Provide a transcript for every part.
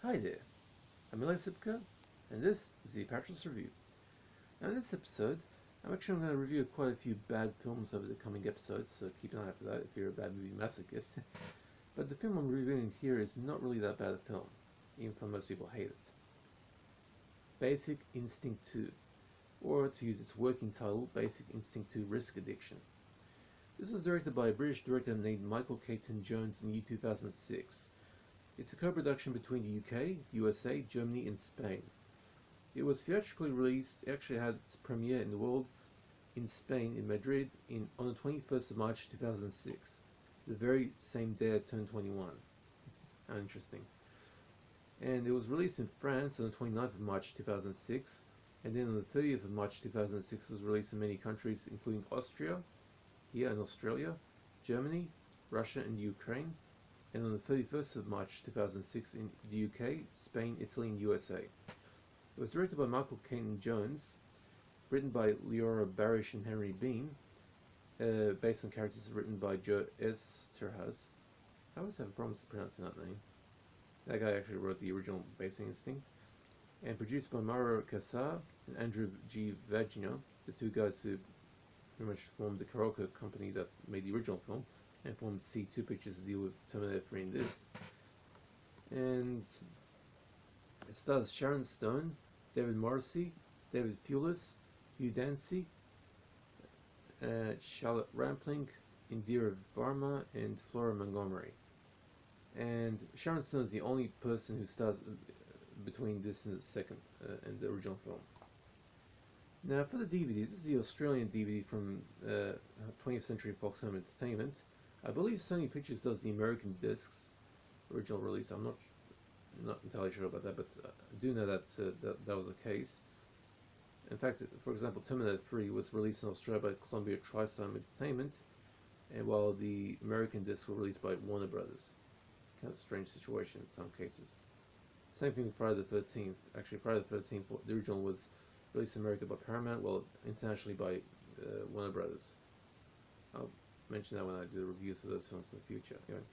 Hi there, I'm Eli Sipka, and this is the Apatros Review. Now in this episode, I'm going to review quite a few bad films over the coming episodes, so keep an eye out for that if you're a bad movie masochist. But the film I'm reviewing here is not really that bad a film, even though most people hate it. Basic Instinct 2, or to use its working title, Basic Instinct 2 Risk Addiction. This was directed by a British director named Michael Caton Jones in the year 2006. It's a co-production between the UK, USA, Germany and Spain. It was theatrically released, it actually had its premiere in the world in Spain, in Madrid, on the 21st of March 2006, the very same day I turned 21. How interesting. And it was released in France on the 29th of March 2006, and then on the 30th of March 2006 it was released in many countries, including Austria, here in Australia, Germany, Russia and Ukraine, and on the 31st of March 2006 in the UK, Spain, Italy and USA. It was directed by Michael Caton Jones, written by Leora Barish and Henry Bean, based on characters written by Joe Esterhaz. I always have a problem pronouncing that name. That guy actually wrote the original Basic Instinct. And produced by Mauro Casar and Andrew G. Vagino, the two guys who pretty much formed the karaoke company that made the original film, and formed C2 Pictures to deal with Terminator 3 in this. And it stars Sharon Stone, David Morrissey, David Thewlis, Hugh Dancy, Charlotte Rampling, Indira Varma, and Flora Montgomery. And Sharon Stone is the only person who stars between this and the second and the original film. Now for the DVD, this is the Australian DVD from 20th Century Fox Home Entertainment. I believe Sony Pictures does the American discs, original release. I'm not entirely sure about that, but I do know that that was the case. In fact, for example, Terminator 3 was released in Australia by Columbia TriSome Entertainment, and while the American discs were released by Warner Brothers. Kind of a strange situation in some cases. Same thing with Friday the 13th. Actually, Friday the 13th, the original was released in America by Paramount, while internationally by Warner Brothers. I'll mention that when I do the reviews for those films in the future. Anyway.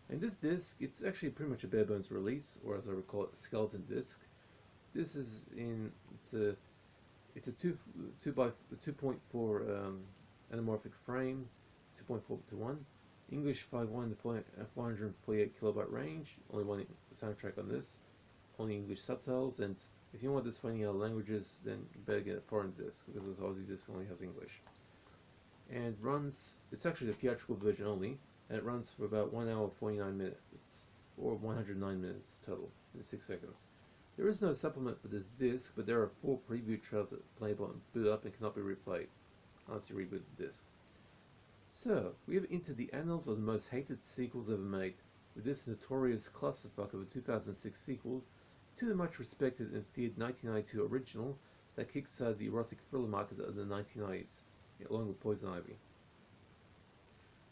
And this disc, it's actually pretty much a bare bones release, or as I would call it, a skeleton disc. This is it's a 2.4 anamorphic frame, 2.4:1, English 5.1 to 448 kilobyte range. Only one soundtrack on this, only English subtitles, and if you want this for any other languages, then you better get a foreign disc, because this Aussie disc only has English. And it's actually the theatrical version only, and it runs for about 1 hour 49 minutes, or 109 minutes total, in 6 seconds. There is no supplement for this disc, but there are 4 preview trails that playable and boot up and cannot be replayed, unless you reboot the disc. So, we have entered the annals of the most hated sequels ever made, with this notorious clusterfuck of a 2006 sequel to the much respected and feared 1992 original that kickstarted the erotic thriller market of the 1990s, along with Poison Ivy.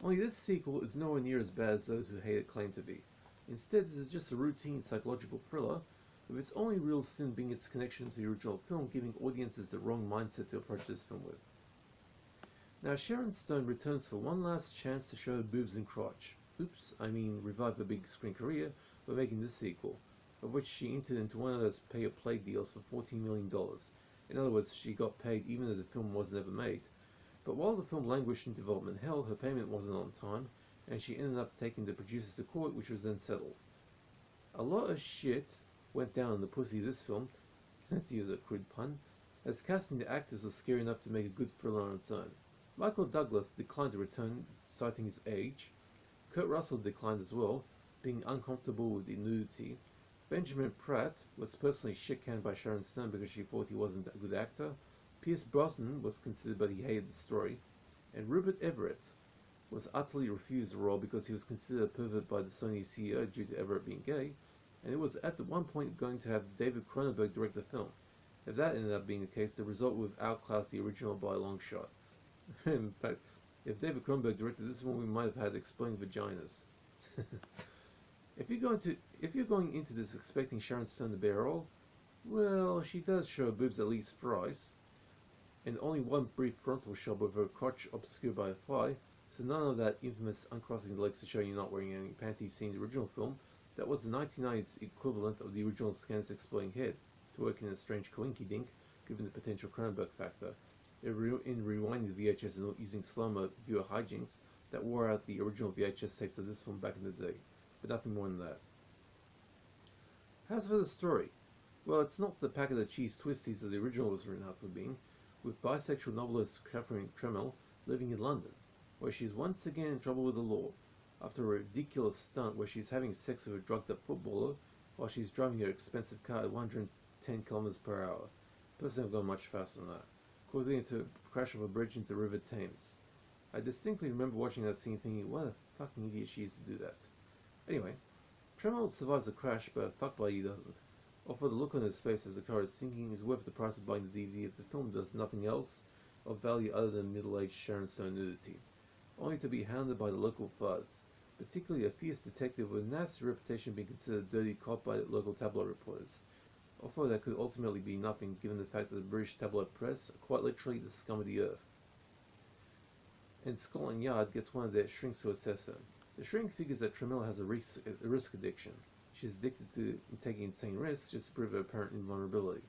Only this sequel is nowhere near as bad as those who hate it claim to be. Instead, this is just a routine psychological thriller, with its only real sin being its connection to the original film, giving audiences the wrong mindset to approach this film with. Now Sharon Stone returns for one last chance to show her boobs and crotch. Oops, I mean revive her big screen career by making this sequel, of which she entered into one of those pay-or-play deals for $14 million. In other words, she got paid even though the film wasn't ever made. But while the film languished in development hell, her payment wasn't on time, and she ended up taking the producers to court, which was then settled. A lot of shit went down on the pussy of this film, to use a crude pun, as casting the actors was scary enough to make a good thriller on its own. Michael Douglas declined to return, citing his age. Kurt Russell declined as well, being uncomfortable with the nudity. Benjamin Pratt was personally shit-canned by Sharon Stone because she thought he wasn't a good actor. Pierce Brosnan was considered, but he hated the story. And Rupert Everett was utterly refused the role because he was considered a pervert by the Sony CEO due to Everett being gay, and it was at one point going to have David Cronenberg direct the film. If that ended up being the case, the result would have outclassed the original by a long shot. In fact, if David Cronenberg directed this one, we might have had exploding vaginas. If you're going into this expecting Sharon Stone to bear all, well, she does show boobs at least thrice, and only one brief frontal shot with her crotch obscured by a fly, so none of that infamous uncrossing the legs to show you're not wearing any panties seen in the original film, That was the 1990s equivalent of the original Scan's Exploding Head, to work in a strange coinky-dink, given the potential Cronenberg factor. In rewinding the VHS and using slow-mo viewer hijinks that wore out the original VHS tapes of this film back in the day, but nothing more than that. As for the story, well, it's not the packet of cheese twisties that the original was written out for being, with bisexual novelist Catherine Tramell living in London, where she's once again in trouble with the law, after a ridiculous stunt where she's having sex with a drugged-up footballer while she's driving her expensive car at 110 kilometers per hour. Personally, I've gone much faster than that, causing it to crash off a bridge into the River Thames. I distinctly remember watching that scene thinking, what a fucking idiot she used to do that. Anyway, Tremel survives the crash, but fuck buddy doesn't. Or for the look on his face as the car is sinking is worth the price of buying the DVD if the film does nothing else of value other than middle-aged Sharon Stone nudity, only to be hounded by the local fuzz, particularly a fierce detective with a nasty reputation being considered a dirty cop by local tabloid reporters. Although that could ultimately be nothing given the fact that the British tabloid press are quite literally the scum of the earth. And Scotland Yard gets one of their shrinks to assess her. The shrink figures that Tramell has a risk addiction. She's addicted to taking insane risks just to prove her apparent invulnerability.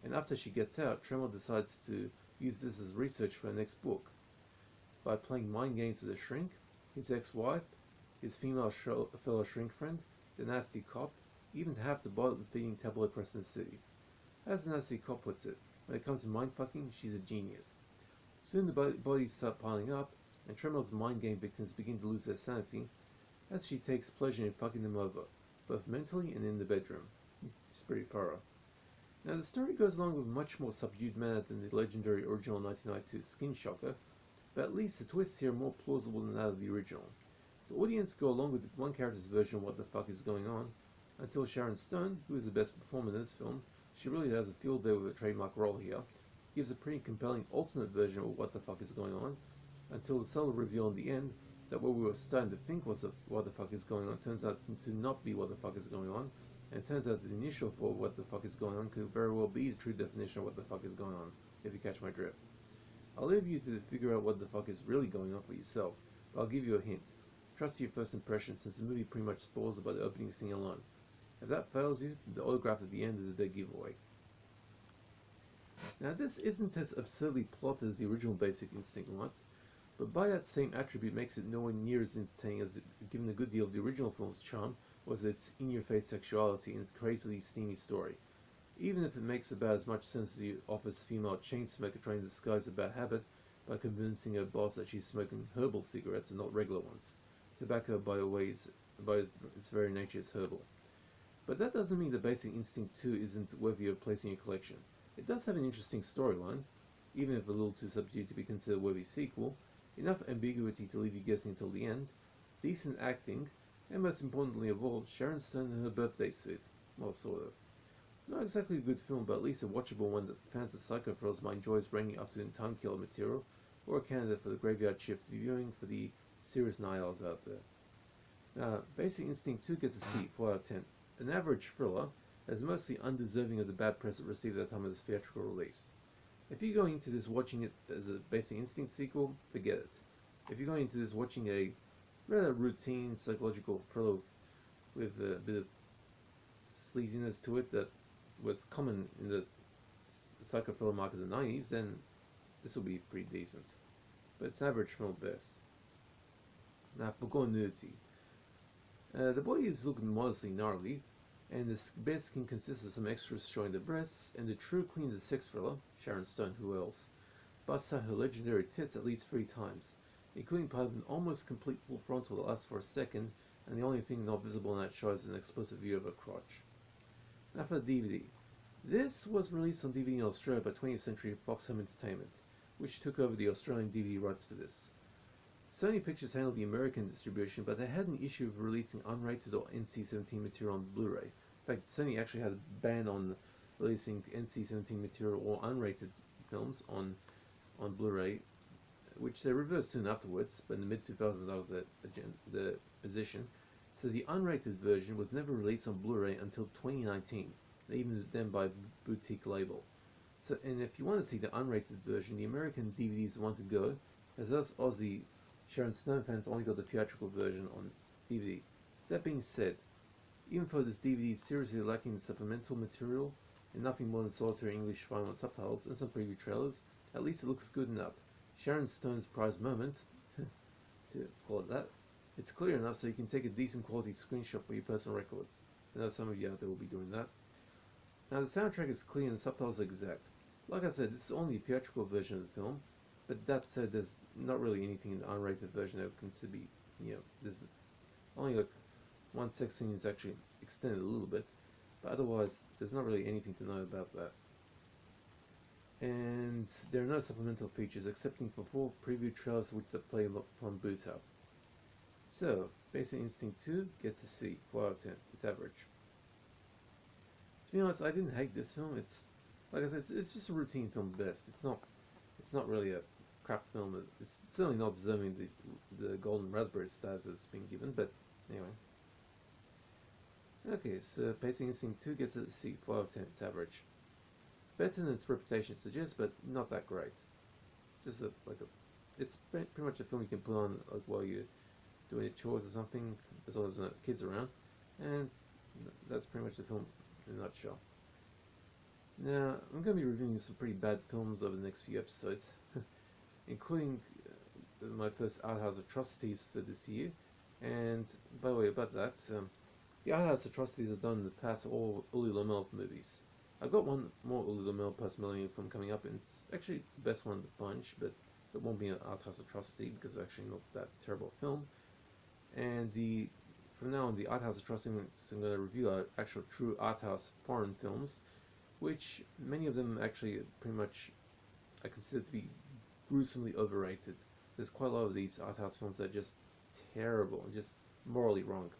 And after she gets out, Tramell decides to use this as research for her next book. By playing mind games with the shrink, his ex-wife, his female fellow shrink friend, the nasty cop, even to half the bottom-feeding tabloid press in the city. As the nasty cop puts it, when it comes to mind-fucking, she's a genius. Soon the bodies start piling up, and Tremell's mind game victims begin to lose their sanity, as she takes pleasure in fucking them over, both mentally and in the bedroom. It's pretty thorough. Now the story goes along with a much more subdued manner than the legendary original 1992 Skin Shocker, but at least the twists here are more plausible than that of the original. The audience go along with one character's version of what the fuck is going on, until Sharon Stone, who is the best performer in this film, she really has a field day with a trademark role here, gives a pretty compelling alternate version of what the fuck is going on, until the subtle reveal in the end that what we were starting to think was what the fuck is going on turns out to not be what the fuck is going on, and it turns out the initial for what the fuck is going on could very well be the true definition of what the fuck is going on, if you catch my drift. I'll leave you to figure out what the fuck is really going on for yourself, but I'll give you a hint. Trust your first impression, since the movie pretty much spoils it by the opening scene alone. If that fails you, the autograph at the end is a dead giveaway. Now this isn't as absurdly plotted as the original Basic Instinct was, but by that same attribute makes it nowhere near as entertaining as given a good deal of the original film's charm was its in-your-face sexuality and its crazily steamy story. Even if it makes about as much sense as the office female chain smoker trying to disguise a bad habit by convincing her boss that she's smoking herbal cigarettes and not regular ones. Tobacco, by its very nature, is herbal. But that doesn't mean that Basic Instinct 2 isn't worthy of placing in your collection. It does have an interesting storyline, even if a little too subdued to be considered a worthy sequel, enough ambiguity to leave you guessing until the end, decent acting, and most importantly of all, Sharon Stone in her birthday suit. Well, sort of. Not exactly a good film, but at least a watchable one that fans of psycho thrills might enjoy as raining afternoon time killer material, or a candidate for the graveyard shift viewing for the serious night owls out there. Now, Basic Instinct 2 gets a C, 4 out of 10. An average thriller, as mostly undeserving of the bad press it received at the time of its theatrical release. If you're going into this watching it as a Basic Instinct sequel, forget it. If you're going into this watching a rather routine psychological thriller with a bit of sleaziness to it that was common in the psycho thriller market in the 90s, then this will be pretty decent. But it's average film at best. Now, forgone nudity. The body is looking modestly gnarly, and the bare skin consists of some extras showing the breasts, and the true queen of the sex thriller, Sharon Stone, who else, busts out her legendary tits at least 3 times, including part of an almost complete full frontal that lasts for a second, and the only thing not visible in that shot is an explicit view of her crotch. Now for the DVD. This was released on DVD in Australia by 20th Century Fox Home Entertainment, which took over the Australian DVD rights for this. Sony Pictures handled the American distribution, but they had an issue of releasing unrated or NC-17 material on Blu-ray. In fact, Sony actually had a ban on releasing NC-17 material or unrated films on Blu-ray, which they reversed soon afterwards, but in the mid-2000s that was the position. So the unrated version was never released on Blu-ray until 2019, even then by a boutique label. So, and if you want to see the unrated version, the American DVD is the one to go, as us Aussie Sharon Stone fans only got the theatrical version on DVD. That being said, Even though this DVD is seriously lacking in supplemental material and nothing more than solitary English 5.1 subtitles and some preview trailers, at least it looks good enough. Sharon Stone's prized moment, to call it that, it's clear enough so you can take a decent quality screenshot for your personal records. I know some of you out there will be doing that. Now the soundtrack is clean and the subtitles are exact. Like I said, this is only a theatrical version of the film, but that said, there's not really anything in the unrated version that would consider be, there's only like one sex scene is actually extended a little bit, but otherwise there's not really anything to know about that. And there are no supplemental features excepting for 4 preview trailers which they play upon boot up. So, Basic Instinct 2 gets a C, 4 out of 10. It's average. To be honest, I didn't hate this film. It's, like I said, it's just a routine film at best. It's not really a crap film. It's certainly not deserving the Golden Raspberry status that's been given, but anyway. Okay, so Basic Instinct 2 gets a C, 4 out of 10. It's average. Better than its reputation suggests, but not that great. Just it's pretty much a film you can put on like while you're doing your chores or something, as long as there's no kids around, and that's pretty much the film in a nutshell. Now, I'm going to be reviewing some pretty bad films over the next few episodes, including my first art house atrocities for this year. And by the way, about that, the art house atrocities I've done in the past are all Uli Lommel movies. I've got one more Uli Lommel post-millennial film coming up, and it's actually the best one of the bunch, but it won't be an art house atrocity because it's actually not that terrible a film. And from now on, the art house atrocities I'm going to review are actual true art house foreign films, which many of them actually pretty much I consider to be gruesomely overrated. There's quite a lot of these art house films that are just terrible, just morally wrong.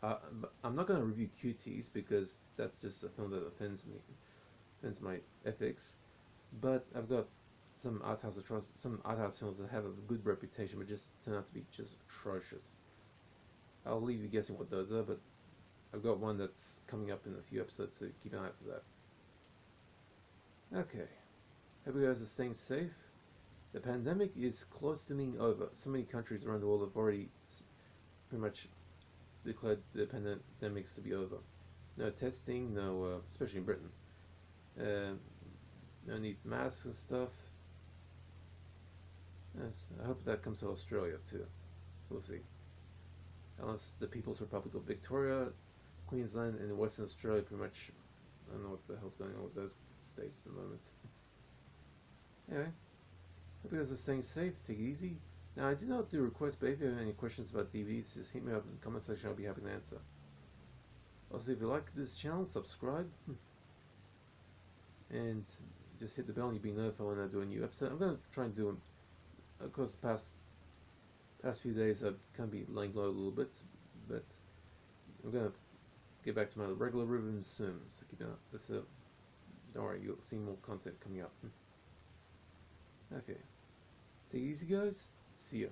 I'm not going to review Cuties because that's just a film that offends my ethics. But I've got some art house films that have a good reputation but just turn out to be just atrocious. I'll leave you guessing what those are, but I've got one that's coming up in a few episodes, so keep an eye out for that. Okay, hope you guys are staying safe. The pandemic is close to being over. So many countries around the world have already pretty much declared the pandemics to be over. No testing, no, especially in Britain. No need for masks and stuff. Yes, I hope that comes to Australia too. We'll see. Unless the People's Republic of Victoria, Queensland, and Western Australia pretty much, I don't know what the hell's going on with those states at the moment. Anyway, hope you guys are staying safe, take it easy. Now, I do not do requests, but if you have any questions about DVDs, just hit me up in the comment section, I'll be happy to answer. Also, if you like this channel, subscribe. And just hit the bell and you'll be notified when I do a new episode. I'm going to try and do them. Of course, past few days I've kind of been laying low a little bit, but I'm going to get back to my regular rhythm soon, so keep an eye. Don't worry, you'll see more content coming up. Okay, take it easy guys, see ya.